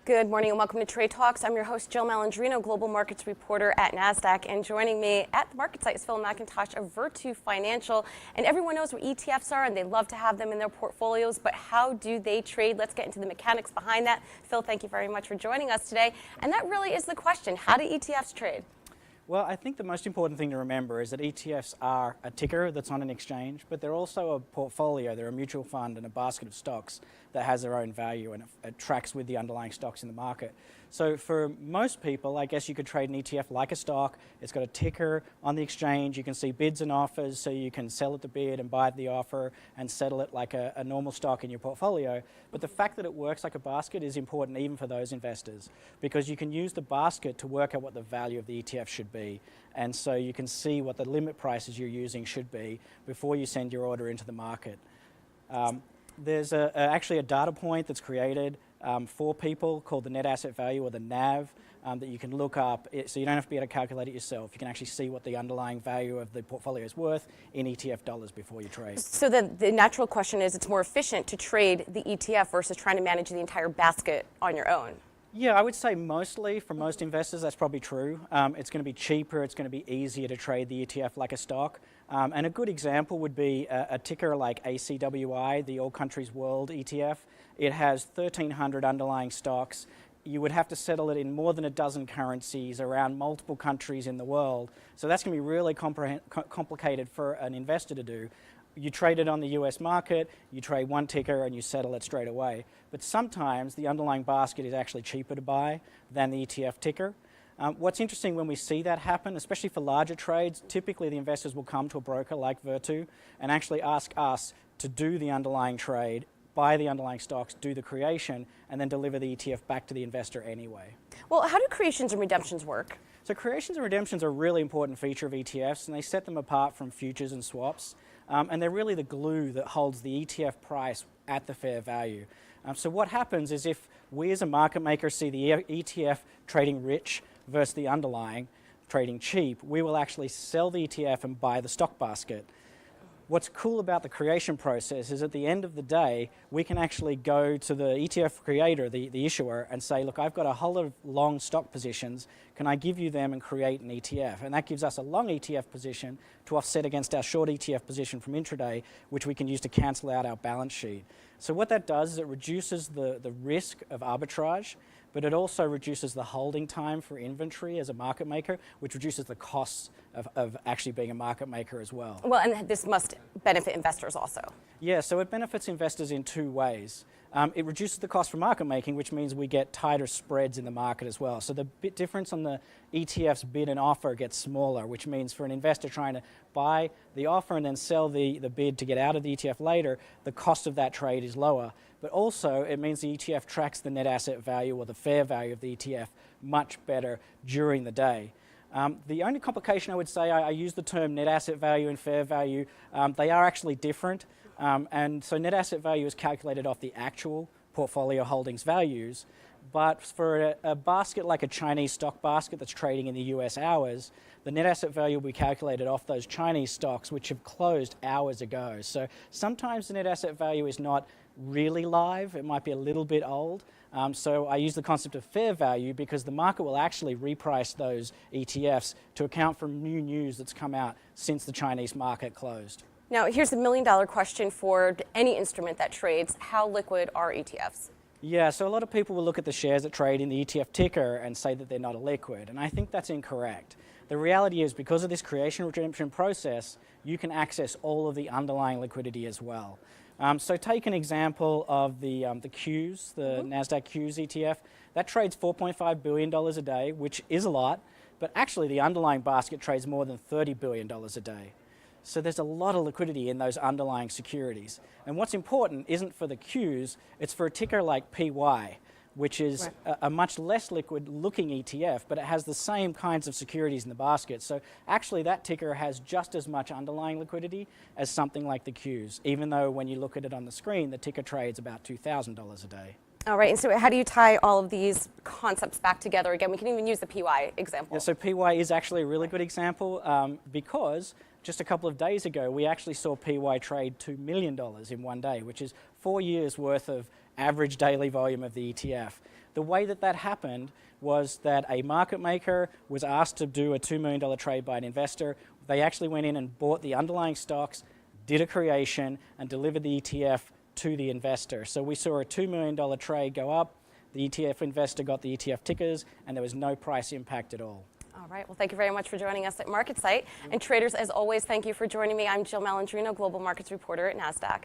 Good morning and welcome to Trade Talks. I'm your host, Jill Malandrino, Global Markets Reporter at Nasdaq. And joining me at the MarketSite is Phil Mackintosh of Virtu Financial. And everyone knows what ETFs are and they love to have them in their portfolios, but how do they trade? Let's get into the mechanics behind that. Phil, thank you very much for joining us today. And that really is the question. How do ETFs trade? Well, I think the most important thing to remember is that ETFs are a ticker that's on an exchange, but they're also a portfolio. They're a mutual fund and a basket of stocks that has their own value and it tracks with the underlying stocks in the market. So for most people, I guess you could trade an ETF like a stock. It's got a ticker on the exchange. You can see bids and offers, so you can sell at the bid and buy at the offer and settle it like a normal stock in your portfolio. But the fact that it works like a basket is important even for those investors, because you can use the basket to work out what the value of the ETF should be. And so you can see what the limit prices you're using should be before you send your order into the market. There's actually a data point that's created for people called the net asset value, or the NAV, that you can look up. So you don't have to be able to calculate it yourself. You can actually see what the underlying value of the portfolio is worth in ETF dollars before you trade. So the natural question is, it's more efficient to trade the ETF versus trying to manage the entire basket on your own. Yeah, I would say mostly, for most investors, that's probably true. It's going to be cheaper, it's going to be easier to trade the ETF like a stock. And a good example would be a ticker like ACWI, the All Countries World ETF. It has 1,300 underlying stocks. You would have to settle it in more than a dozen currencies around multiple countries in the world. So that's going to be really complicated for an investor to do. You trade it on the US market, you trade one ticker and you settle it straight away. But sometimes the underlying basket is actually cheaper to buy than the ETF ticker. What's interesting when we see that happen, especially for larger trades, typically the investors will come to a broker like Virtu and actually ask us to do the underlying trade, buy the underlying stocks, do the creation, and then deliver the ETF back to the investor anyway. Well, how do creations and redemptions work? So creations and redemptions are a really important feature of ETFs, and they set them apart from futures and swaps. And they're really the glue that holds the ETF price at the fair value. So what happens is, if we as a market maker see the ETF trading rich versus the underlying trading cheap, we will actually sell the ETF and buy the stock basket. What's cool about the creation process is, at the end of the day, we can actually go to the ETF creator, the issuer, and say, look, I've got a whole lot of long stock positions. Can I give you them and create an ETF? And that gives us a long ETF position to offset against our short ETF position from intraday, which we can use to cancel out our balance sheet. So what that does is it reduces the risk of arbitrage, but it also reduces the holding time for inventory as a market maker, which reduces the costs of actually being a market maker as well. Well, and this must benefit investors also. Yeah, so it benefits investors in two ways. It reduces the cost for market making, which means we get tighter spreads in the market as well. So the difference on the ETF's bid and offer gets smaller, which means for an investor trying to buy the offer and then sell the bid to get out of the ETF later, the cost of that trade is lower. But also it means the ETF tracks the net asset value, or the fair value of the ETF, much better during the day. The only complication I would say, I use the term net asset value and fair value. They are actually different. And so net asset value is calculated off the actual portfolio holdings values. But for a basket like a Chinese stock basket that's trading in the US hours, the net asset value will be calculated off those Chinese stocks which have closed hours ago. So sometimes the net asset value is not really live. It might be a little bit old. So I use the concept of fair value because the market will actually reprice those ETFs to account for new news that's come out since the Chinese market closed. Now, here's the million-dollar question for any instrument that trades. How liquid are ETFs? Yeah, so a lot of people will look at the shares that trade in the ETF ticker and say that they're not illiquid, and I think that's incorrect. The reality is, because of this creation redemption process, you can access all of the underlying liquidity as well. So take an example of the Qs, the Nasdaq Qs ETF. That trades $4.5 billion a day, which is a lot, but actually the underlying basket trades more than $30 billion a day. So there's a lot of liquidity in those underlying securities. And what's important isn't for the Qs, it's for a ticker like PY, which is a much less liquid looking ETF, but it has the same kinds of securities in the basket. So actually that ticker has just as much underlying liquidity as something like the Qs, even though when you look at it on the screen, the ticker trades about $2,000 a day. All right, and so how do you tie all of these concepts back together? Again, we can even use the PY example. Yeah, so PY is actually a really good example because just a couple of days ago, we actually saw PY trade $2 million in one day, which is 4 years worth of average daily volume of the ETF. The way that that happened was that a market maker was asked to do a $2 million trade by an investor. They actually went in and bought the underlying stocks, did a creation, and delivered the ETF to the investor. So we saw a $2 million trade go up, the ETF investor got the ETF tickers, and there was no price impact at all. All right. Well, thank you very much for joining us at MarketSite. And traders, as always, thank you for joining me. I'm Jill Malandrino, Global Markets Reporter at Nasdaq.